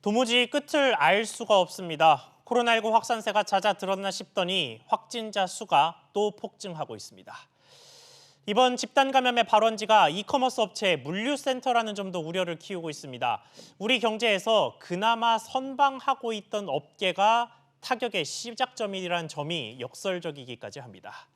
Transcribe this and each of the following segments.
도무지 끝을 알 수가 없습니다. 코로나19 확산세가 잦아들었나 싶더니 확진자 수가 또 폭증하고 있습니다. 이번 집단 감염의 발원지가 이커머스 업체 물류센터라는 점도 우려를 키우고 있습니다. 우리 경제에서 그나마 선방하고 있던 업계가 타격의 시작점이라는 점이 역설적이기까지 합니다.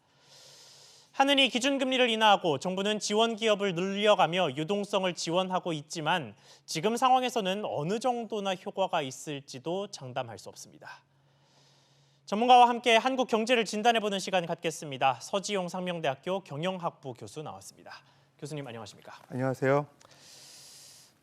하느니 기준금리를 인하하고 정부는 지원 기업을 늘려가며 유동성을 지원하고 있지만 지금 상황에서는 어느 정도나 효과가 있을지도 장담할 수 없습니다. 전문가와 함께 한국 경제를 진단해보는 시간 갖겠습니다. 서지용 상명대학교 경영학부 교수 나왔습니다. 교수님 안녕하십니까? 안녕하세요.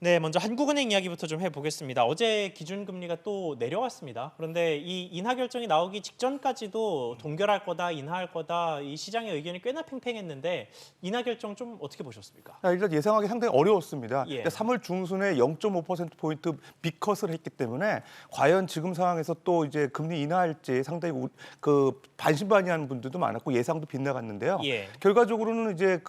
네, 먼저 한국은행 이야기부터 좀 해보겠습니다. 어제 기준금리가 또 내려왔습니다. 그런데 이 인하 결정이 나오기 직전까지도 동결할 거다, 인하할 거다 이 시장의 의견이 꽤나 팽팽했는데 인하 결정 좀 어떻게 보셨습니까? 일단 예상하기 상당히 어려웠습니다. 예. 3월 중순에 0.5%포인트 빅컷을 했기 때문에 과연 지금 상황에서 또 이제 금리 인하할지 상당히 반신반의하는 분들도 많았고 예상도 빗나갔는데요. 예. 결과적으로는 이제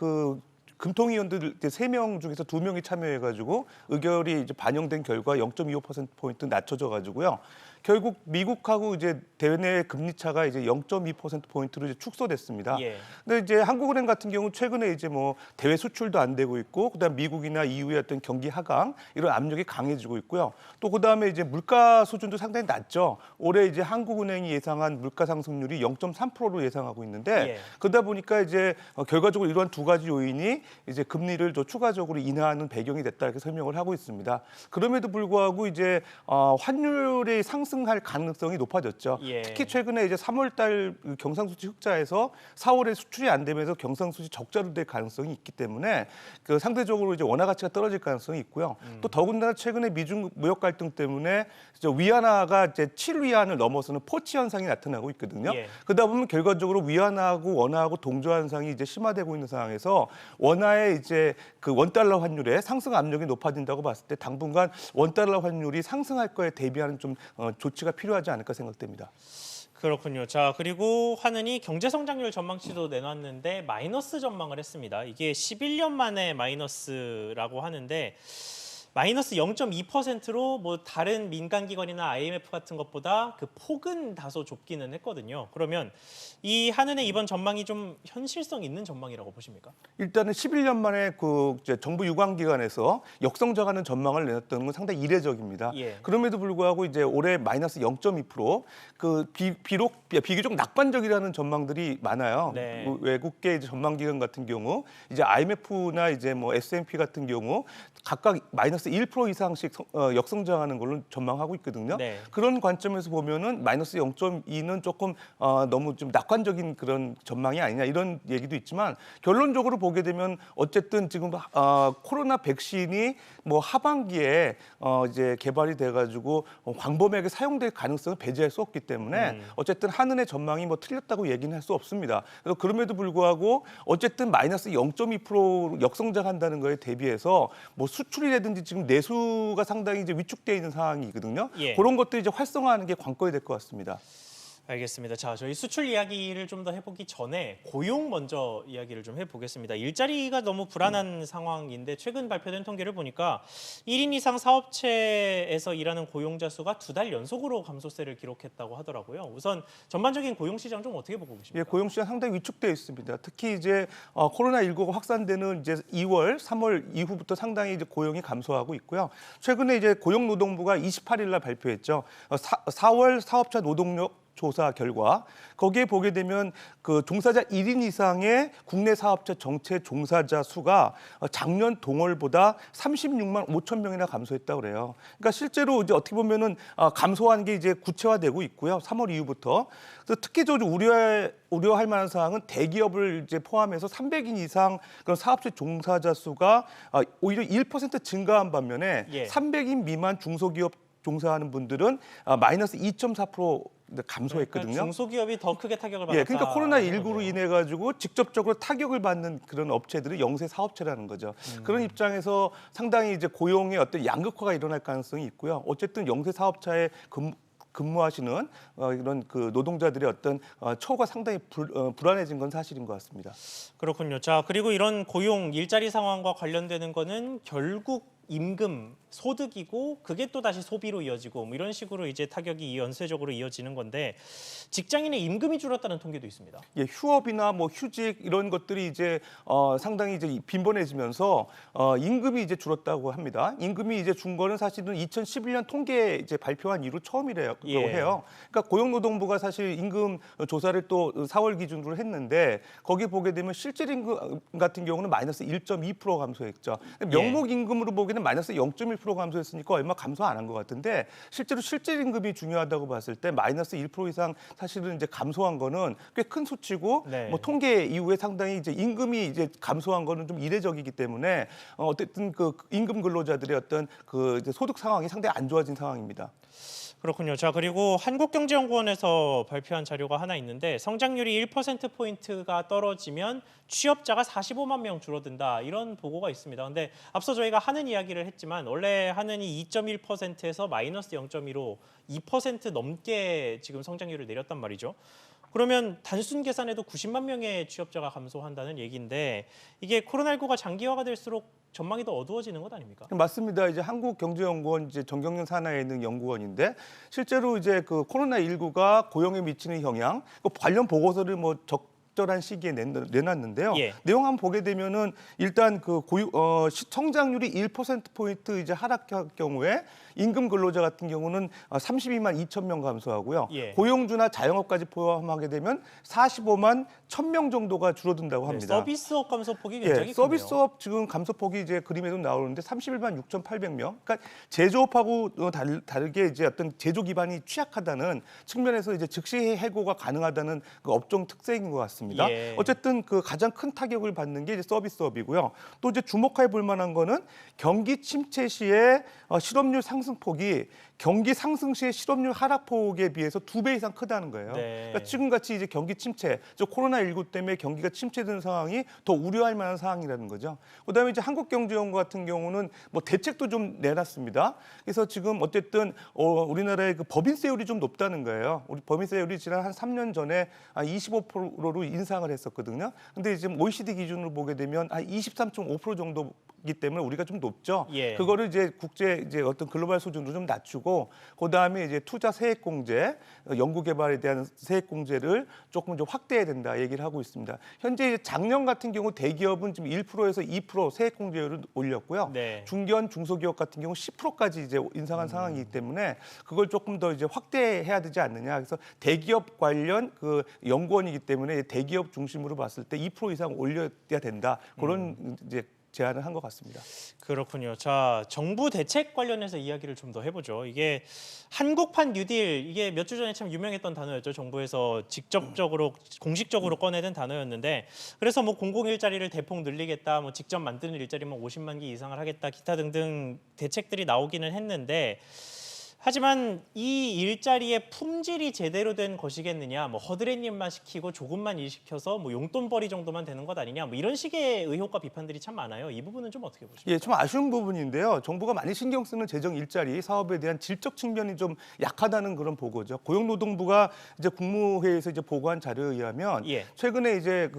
금통위원들 3명 중에서 2명이 참여해가지고 의결이 이제 반영된 결과 0.25%포인트 낮춰져 가지고요. 결국 미국하고 이제 대내 금리 차가 이제 0.2%포인트로 이제 축소됐습니다. 예. 근데 이제 한국은행 같은 경우 최근에 이제 뭐 대외 수출도 안 되고 있고 그다음 미국이나 EU의 어떤 경기 하강 이런 압력이 강해지고 있고요. 또 그다음에 이제 물가 수준도 상당히 낮죠. 올해 이제 한국은행이 예상한 물가 상승률이 0.3%로 예상하고 있는데 예. 그러다 보니까 이제 결과적으로 이러한 두 가지 요인이 이제 금리를 더 추가적으로 인하하는 배경이 됐다 이렇게 설명을 하고 있습니다. 그럼에도 불구하고 이제 환율이 상승할 가능성이 높아졌죠. 예. 특히 최근에 이제 3월달 경상수지 흑자에서 4월에 수출이 안 되면서 경상수지 적자로 될 가능성이 있기 때문에 상대적으로 이제 원화 가치가 떨어질 가능성이 있고요. 또 더군다나 최근에 미중 무역 갈등 때문에 위안화가 이제 7위안을 넘어서는 포치 현상이 나타나고 있거든요. 예. 그러다 보면 결과적으로 위안화하고 원화하고 동조 현상이 이제 심화되고 있는 상황에서 원화의 이제 원달러 환율의 상승 압력이 높아진다고 봤을 때 당분간 원달러 환율이 상승할 거에 대비하는 좀 조치가 필요하지 않을까 생각됩니다. 그렇군요. 자, 그리고 환은이 경제성장률 전망치도 내놨는데 마이너스 전망을 했습니다. 이게 11년 만에 마이너스라고 하는데 마이너스 0.2%로 뭐 다른 민간기관이나 IMF 같은 것보다 그 폭은 다소 좁기는 했거든요. 그러면 이 한은의 이번 전망이 좀 현실성 있는 전망이라고 보십니까? 일단은 11년 만에 이제 정부 유관기관에서 역성장하는 전망을 내놨던 건 상당히 이례적입니다. 예. 그럼에도 불구하고 이제 올해 마이너스 0.2% 비교적 낙관적이라는 전망들이 많아요. 네. 외국계 이제 전망기관 같은 경우 이제 IMF나 이제 뭐 S&P 같은 경우 각각 마이너스 1% 이상씩 역성장하는 걸로 전망하고 있거든요. 네. 그런 관점에서 보면은 마이너스 0.2는 조금 너무 좀 낙관적인 그런 전망이 아니냐 이런 얘기도 있지만 결론적으로 보게 되면 어쨌든 지금 코로나 백신이 뭐 하반기에 이제 개발이 돼가지고 광범위하게 사용될 가능성을 배제할 수 없기 때문에 어쨌든 한은의 전망이 뭐 틀렸다고 얘기는 할 수 없습니다. 그래서 그럼에도 불구하고 어쨌든 마이너스 0.2% 역성장한다는 거에 대비해서 뭐 수출이라든지 지금 내수가 상당히 이제 위축되어 있는 상황이거든요. 예. 그런 것들이 이제 활성화하는 게 관건이 될 것 같습니다. 알겠습니다. 자, 저희 수출 이야기를 좀 더 해보기 전에 고용 먼저 이야기를 좀 해보겠습니다. 일자리가 너무 불안한 상황인데 최근 발표된 통계를 보니까 1인 이상 사업체에서 일하는 고용자 수가 2달 연속으로 감소세를 기록했다고 하더라고요. 우선 전반적인 고용 시장 좀 어떻게 보고 계십니까? 예, 고용 시장 상당히 위축되어 있습니다. 특히 이제 코로나19가 확산되는 이제 2월, 3월 이후부터 상당히 이제 고용이 감소하고 있고요. 최근에 이제 고용노동부가 28일 날 발표했죠. 4월 사업자 노동력 조사 결과 거기에 보게 되면 그 종사자 1인 이상의 국내 사업체 정체 종사자 수가 작년 동월보다 36만 5천 명이나 감소했다고 그래요. 그러니까 실제로 이제 어떻게 보면은 감소한 게 이제 구체화되고 있고요. 3월 이후부터. 그래서 특히 저 우려할 만한 사항은 대기업을 이제 포함해서 300인 이상 그런 사업체 종사자 수가 오히려 1% 증가한 반면에 예. 300인 미만 중소기업 종사하는 분들은 마이너스 2.4% 감소했거든요. 그러니까 중소기업이 더 크게 타격을 받았다. 예, 그러니까 코로나19로 인해 가지고 직접적으로 타격을 받는 그런 업체들이 영세 사업체라는 거죠. 그런 입장에서 상당히 이제 고용의 어떤 양극화가 일어날 가능성이 있고요. 어쨌든 영세 사업자의 근무하시는 이런 그 노동자들의 어떤 처우가 상당히 불안해진 건 사실인 것 같습니다. 그렇군요. 자, 그리고 이런 고용 일자리 상황과 관련되는 거는 결국 임금 소득이고 그게 또 다시 소비로 이어지고 뭐 이런 식으로 이제 타격이 연쇄적으로 이어지는 건데 직장인의 임금이 줄었다는 통계도 있습니다. 예, 휴업이나 뭐 휴직 이런 것들이 이제 상당히 이제 빈번해지면서 임금이 이제 줄었다고 합니다. 임금이 이제 준 거는 사실은 2011년 통계 이제 발표한 이후 처음이라고 해요. 그러니까 고용노동부가 사실 임금 조사를 또 4월 기준으로 했는데 거기 보게 되면 실질 임금 같은 경우는 마이너스 1.2% 감소했죠. 명목 임금으로 보기에는 마이너스 0.1% 감소했으니까 얼마 감소 안 한 것 같은데 실제로 실질 임금이 중요하다고 봤을 때 마이너스 1% 이상 사실은 이제 감소한 거는 꽤 큰 수치고 네. 뭐 통계 이후에 상당히 이제 임금이 이제 감소한 거는 좀 이례적이기 때문에 어쨌든 그 임금 근로자들의 어떤 그 이제 소득 상황이 상당히 안 좋아진 상황입니다. 그렇군요. 자, 그리고 한국경제연구원에서 발표한 자료가 하나 있는데 성장률이 1%포인트가 떨어지면 취업자가 45만 명 줄어든다. 이런 보고가 있습니다. 근데 앞서 저희가 하는 이야기를 했지만 원래 하는이 2.1%에서 마이너스 0.2로 2% 넘게 지금 성장률을 내렸단 말이죠. 그러면 단순 계산해도 90만 명의 취업자가 감소한다는 얘기인데 이게 코로나19가 장기화가 될수록 전망이 더 어두워지는 것 아닙니까? 맞습니다. 이제 한국경제연구원 이제 정경련 산하에 있는 연구원인데 실제로 이제 그 코로나19가 고용에 미치는 영향 그 관련 보고서를 뭐 적절한 시기에 내놨는데요. 예. 내용 한번 보게 되면은 일단 그 성장률이 1%포인트 이제 하락할 경우에 임금 근로자 같은 경우는 32만 2천 명 감소하고요. 예. 고용주나 자영업까지 포함하게 되면 45만 1천 명 정도가 줄어든다고 합니다. 서비스업 감소폭이 굉장히 크네요. 서비스업 지금 감소폭이 이제 그림에도 나오는데 31만 6,800명. 그러니까 제조업하고 다르게 이제 어떤 제조 기반이 취약하다는 측면에서 이제 즉시 해고가 가능하다는 그 업종 특색인 것 같습니다. 예. 어쨌든 그 가장 큰 타격을 받는 게 이제 서비스업이고요. 또 이제 주목해 볼 만한 거는 경기 침체 시에 실업률 상승폭이 경기 상승 시의 실업률 하락폭에 비해서 2배 이상 크다는 거예요. 네. 그러니까 지금같이 이제 경기 침체, 코로나19 때문에 경기가 침체되는 상황이 더 우려할 만한 상황이라는 거죠. 그다음에 이제 한국경제연구 같은 경우는 뭐 대책도 좀 내놨습니다. 그래서 지금 어쨌든 우리나라의 그 법인세율이 좀 높다는 거예요. 우리 법인세율이 지난 한 3년 전에 25%로 인상을 했었거든요. 근데 지금 OECD 기준으로 보게 되면 한 23.5% 정도이기 때문에 우리가 좀 높죠. 예. 그거를 이제 국제 이제 어떤 글로벌 수준으로 좀 낮추고 그다음에 이제 투자 세액 공제, 연구 개발에 대한 세액 공제를 조금 좀 확대해야 된다 얘기를 하고 있습니다. 현재 작년 같은 경우 대기업은 지금 1%에서 2% 세액 공제율을 올렸고요. 네. 중견 중소기업 같은 경우 10%까지 이제 인상한 상황이기 때문에 그걸 조금 더 이제 확대해야 되지 않느냐. 그래서 대기업 관련 그 연구원이기 때문에 대기업 중심으로 봤을 때 2% 이상 올려야 된다. 그런 이제 제안을 한 것 같습니다. 그렇군요. 자, 정부 대책 관련해서 이야기를 좀 더 해보죠. 이게 한국판 뉴딜 이게 몇 주 전에 참 유명했던 단어였죠. 정부에서 직접적으로 공식적으로 꺼내든 단어였는데 그래서 뭐 공공 일자리를 대폭 늘리겠다, 뭐 직접 만드는 일자리만 50만 개 이상을 하겠다, 기타 등등 대책들이 나오기는 했는데. 하지만 이 일자리의 품질이 제대로 된 것이겠느냐, 뭐 허드렛일만 시키고 조금만 일 시켜서 뭐 용돈벌이 정도만 되는 것 아니냐, 뭐 이런 식의 의혹과 비판들이 참 많아요. 이 부분은 좀 어떻게 보십니까? 예, 좀 아쉬운 부분인데요. 정부가 많이 신경 쓰는 재정 일자리 사업에 대한 질적 측면이 좀 약하다는 그런 보고죠. 고용노동부가 이제 국무회의에서 이제 보고한 자료에 의하면 예. 최근에 이제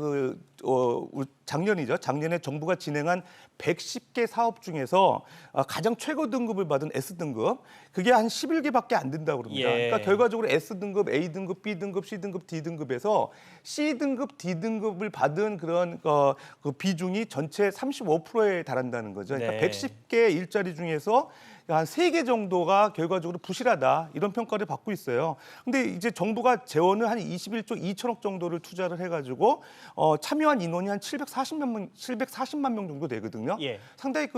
작년이죠. 작년에 정부가 진행한 110개 사업 중에서 가장 최고 등급을 받은 S등급 그게 한 11개밖에 안 된다고 그럽니다. 예. 그러니까 결과적으로 S등급, A등급, B등급, C등급, D등급에서 C등급, D등급을 받은 그런 그 비중이 전체 35%에 달한다는 거죠. 그러니까 네. 110개 일자리 중에서 한 3개 정도가 결과적으로 부실하다 이런 평가를 받고 있어요. 근데 이제 정부가 재원을 한 21조 2천억 정도를 투자를 해가지고 참여한 인원이 한 740만 명 정도 되거든요. 예. 상당히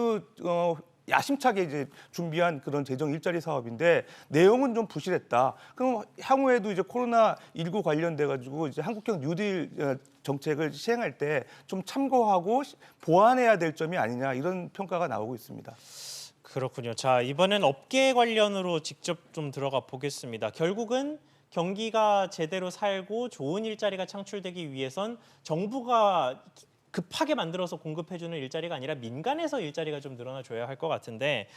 야심차게 이제 준비한 그런 재정 일자리 사업인데 내용은 좀 부실했다. 그럼 향후에도 이제 코로나19 관련돼 가지고 이제 한국형 뉴딜 정책을 시행할 때 좀 참고하고 보완해야 될 점이 아니냐 이런 평가가 나오고 있습니다. 그렇군요. 자, 이번엔 업계 관련으로 직접 좀 들어가 보겠습니다. 결국은 경기가 제대로 살고 좋은 일자리가 창출되기 위해선 정부가 급하게 만들어서 공급해주는 일자리가 아니라 민간에서 일자리가 좀 늘어나줘야 할 것 같은데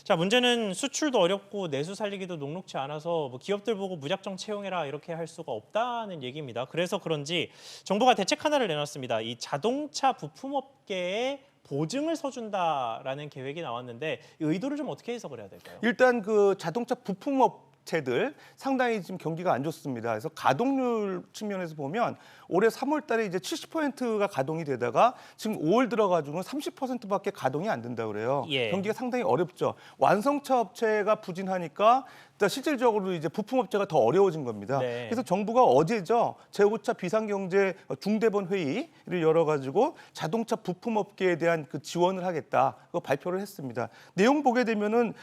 자, 문제는 수출도 어렵고 내수 살리기도 녹록치 않아서 뭐 기업들 보고 무작정 채용해라 이렇게 할 수가 없다는 얘기입니다. 그래서 그런지 정부가 대책 하나를 내놨습니다. 이 자동차 부품업계에 보증을 서준다라는 계획이 나왔는데 이 의도를 좀 어떻게 해석을 해야 될까요? 일단 그 자동차 부품업체들 상당히 지금 경기가 안 좋습니다. 그래서 가동률 측면에서 보면 올해 3월 달에 이제 70%가 가동이 되다가 지금 5월 들어가지고는 30%밖에 가동이 안 된다 그래요. 예. 경기가 상당히 어렵죠. 완성차 업체가 부진하니까 일단 실질적으로 이제 부품업체가 더 어려워진 겁니다. 네. 그래서 정부가 어제죠 제5차 비상경제 중대본 회의를 열어가지고 자동차 부품업계에 대한 그 지원을 하겠다 그 발표를 했습니다. 내용 보게 되면은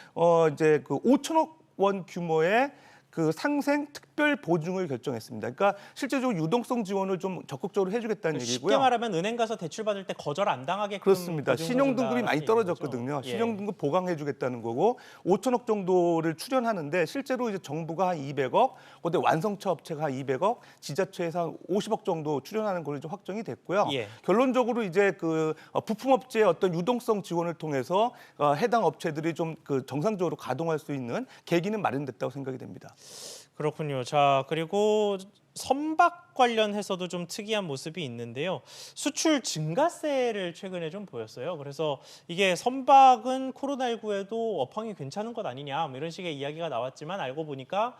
이제 그 5천억 원 규모의 그 상생 특별 보증을 결정했습니다. 그러니까 실제적으로 유동성 지원을 좀 적극적으로 해주겠다는 얘기고요. 쉽게 말하면 은행 가서 대출 받을 때 거절 안 당하게끔 그렇습니다. 보증 신용등급이 많이 서준다라는 떨어졌거든요. 얘기인 거죠? 예. 신용등급 보강해주겠다는 거고 5천억 정도를 출연하는데 실제로 이제 정부가 한 200억, 그때 완성차 업체가 한 200억, 지자체에서 한 50억 정도 출연하는 걸로 좀 확정이 됐고요. 예. 결론적으로 이제 그 부품업체의 어떤 유동성 지원을 통해서 해당 업체들이 좀 그 정상적으로 가동할 수 있는 계기는 마련됐다고 생각이 됩니다. 그렇군요. 자, 그리고 선박 관련해서도 좀 특이한 모습이 있는데요. 수출 증가세를 최근에 좀 보였어요. 그래서 이게 선박은 코로나19에도 업황이 괜찮은 것 아니냐 뭐 이런 식의 이야기가 나왔지만 알고 보니까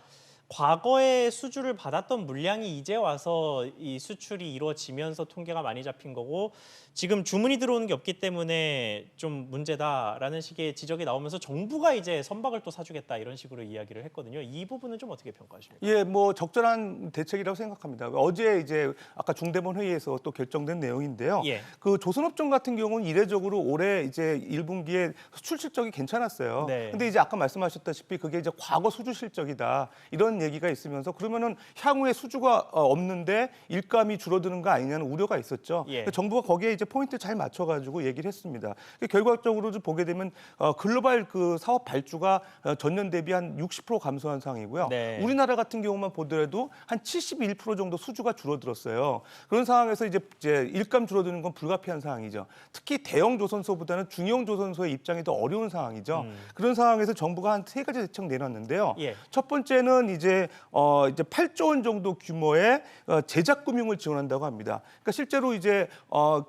과거에 수주를 받았던 물량이 이제 와서 이 수출이 이루어지면서 통계가 많이 잡힌 거고 지금 주문이 들어오는 게 없기 때문에 좀 문제다라는 식의 지적이 나오면서 정부가 이제 선박을 또 사주겠다 이런 식으로 이야기를 했거든요. 이 부분은 좀 어떻게 평가하십니까? 예, 뭐 적절한 대책이라고 생각합니다. 어제 이제 아까 중대본 회의에서 또 결정된 내용인데요. 예. 그 조선업종 같은 경우는 이례적으로 올해 이제 1분기에 수출 실적이 괜찮았어요. 네. 근데 이제 아까 말씀하셨다시피 그게 이제 과거 수주 실적이다 이런 얘기가 있으면서 그러면은 향후에 수주가 없는데 일감이 줄어드는 거 아니냐는 우려가 있었죠. 예. 정부가 거기에 이제 포인트 잘 맞춰가지고 얘기를 했습니다. 결과적으로 좀 보게 되면 글로벌 그 사업 발주가 전년 대비 한 60% 감소한 상황이고요. 네. 우리나라 같은 경우만 보더라도 한 71% 정도 수주가 줄어들었어요. 그런 상황에서 이제 일감 줄어드는 건 불가피한 상황이죠. 특히 대형 조선소보다는 중형 조선소의 입장이 더 어려운 상황이죠. 그런 상황에서 정부가 한 세 가지 대책 내놨는데요. 예. 첫 번째는 이제 8조 원 정도 규모의 제작 금융을 지원한다고 합니다. 그러니까 실제로 이제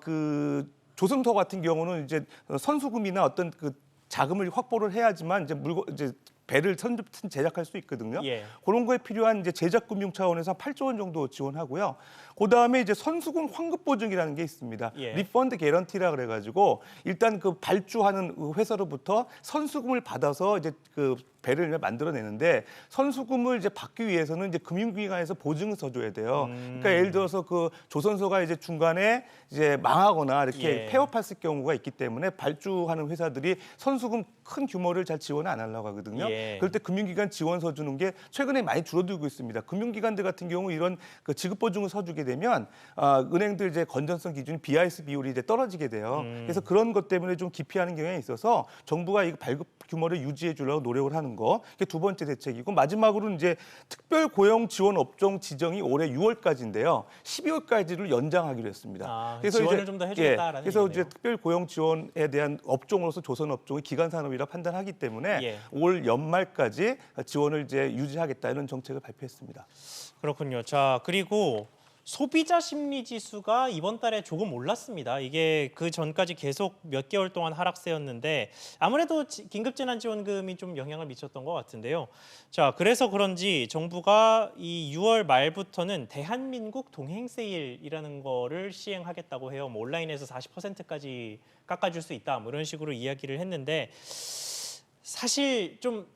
그 조선소 같은 경우는 이제 선수금이나 어떤 그 자금을 확보를 해야지만 이제 배를 제작할 수 있거든요. 예. 그런 거에 필요한 이제 제작 금융 차원에서 8조 원 정도 지원하고요. 그다음에 이제 선수금 환급 보증이라는 게 있습니다. 예. 리펀드 개런티라 그래가지고 일단 그 발주하는 회사로부터 선수금을 받아서 이제 그 배를 만들어내는데 선수금을 이제 받기 위해서는 이제 금융기관에서 보증을 서줘야 돼요. 그러니까 예를 들어서 그 조선소가 이제 중간에 이제 망하거나 이렇게 예. 폐업했을 경우가 있기 때문에 발주하는 회사들이 선수금 큰 규모를 잘 지원을 안 하려고 하거든요. 예. 그럴 때 금융기관 지원 서주는 게 최근에 많이 줄어들고 있습니다. 금융기관들 같은 경우 이런 그 지급 보증을 서주게 되면 은행들 이제 건전성 기준 BIS 비율이 이제 떨어지게 돼요. 그래서 그런 것 때문에 좀 기피하는 경향이 있어서 정부가 이 발급 규모를 유지해 주려고 노력을 하는 거. 이게 두 번째 대책이고 마지막으로는 이제 특별 고용 지원 업종 지정이 올해 6월까지인데요. 12월까지를 연장하기로 했습니다. 지원을 좀 더 해주겠다라는 그래서 얘기네요. 이제 특별 고용 지원에 대한 업종으로서 조선 업종이 기간 산업이라 판단하기 때문에 예. 올 연말까지 지원을 이제 유지하겠다 이런 정책을 발표했습니다. 그렇군요. 자, 그리고 소비자 심리 지수가 이번 달에 조금 올랐습니다. 이게 그 전까지 계속 몇 개월 동안 하락세였는데 아무래도 긴급재난지원금이 좀 영향을 미쳤던 것 같은데요. 자, 그래서 그런지 정부가 이 6월 말부터는 대한민국 동행 세일이라는 거를 시행하겠다고 해요. 뭐 온라인에서 40%까지 깎아줄 수 있다. 뭐 이런 식으로 이야기를 했는데 사실 좀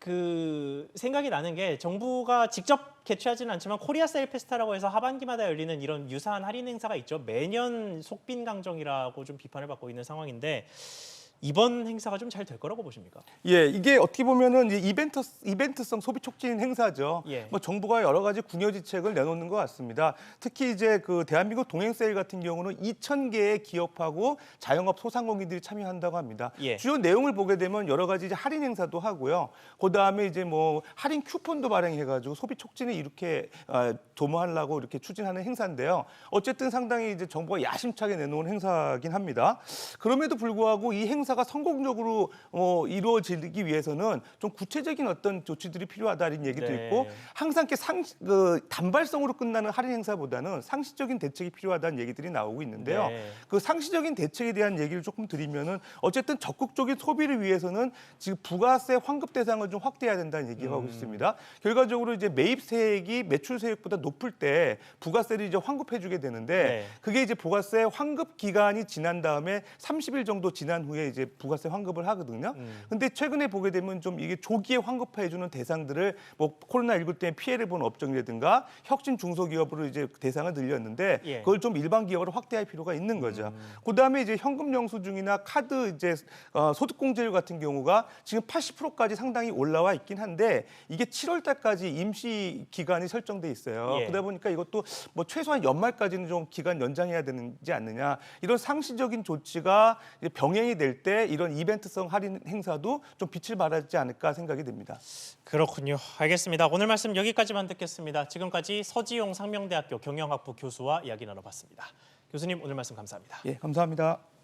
그 생각이 나는 게 정부가 직접 개최하지는 않지만 코리아 세일 페스타라고 해서 하반기마다 열리는 이런 유사한 할인 행사가 있죠. 매년 속빈 강정이라고 좀 비판을 받고 있는 상황인데 이번 행사가 좀 잘 될 거라고 보십니까? 예, 이게 어떻게 보면은 이제 이벤트성 소비 촉진 행사죠. 예. 뭐 정부가 여러 가지 궁여지책을 내놓는 것 같습니다. 특히 이제 그 대한민국 동행 세일 같은 경우는 2,000개의 기업하고 자영업 소상공인들이 참여한다고 합니다. 예. 주요 내용을 보게 되면 여러 가지 이제 할인 행사도 하고요. 그 다음에 이제 뭐 할인 쿠폰도 발행해가지고 소비 촉진을 이렇게 도모하려고 이렇게 추진하는 행사인데요. 어쨌든 상당히 이제 정부가 야심차게 내놓은 행사긴 합니다. 그럼에도 불구하고 이 행사 행사가 성공적으로 이루어지기 위해서는 좀 구체적인 어떤 조치들이 필요하다는 얘기도 네. 있고 항상 이렇게 단발성으로 끝나는 할인 행사보다는 상시적인 대책이 필요하다는 얘기들이 나오고 있는데요. 네. 그 상시적인 대책에 대한 얘기를 조금 드리면은 어쨌든 적극적인 소비를 위해서는 지금 부가세 환급 대상을 좀 확대해야 된다는 얘기가 하고 있습니다. 결과적으로 이제 매입세액이 매출세액보다 높을 때 부가세를 이제 환급해주게 되는데 네. 그게 이제 부가세 환급 기간이 지난 다음에 30일 정도 지난 후에 이제 부가세 환급을 하거든요. 근데 최근에 보게 되면 좀 이게 조기에 환급해주는 대상들을 뭐 코로나19 때문에 피해를 본 업종이라든가 혁신 중소기업으로 이제 대상을 늘렸는데 예. 그걸 좀 일반 기업으로 확대할 필요가 있는 거죠. 그다음에 이제 현금 영수증이나 카드 이제 소득공제율 같은 경우가 지금 80%까지 상당히 올라와 있긴 한데 이게 7월 달까지 임시 기간이 설정돼 있어요. 예. 그러다 보니까 이것도 뭐 최소한 연말까지는 좀 기간 연장해야 되지 않느냐. 이런 상시적인 조치가 이제 병행이 될 때 이런 이벤트성 할인 행사도 좀 빛을 발하지 않을까 생각이 됩니다. 그렇군요. 알겠습니다. 오늘 말씀 여기까지만 듣겠습니다. 지금까지 서지용 상명대학교 경영학부 교수와 이야기 나눠봤습니다. 교수님 오늘 말씀 감사합니다. 예, 감사합니다.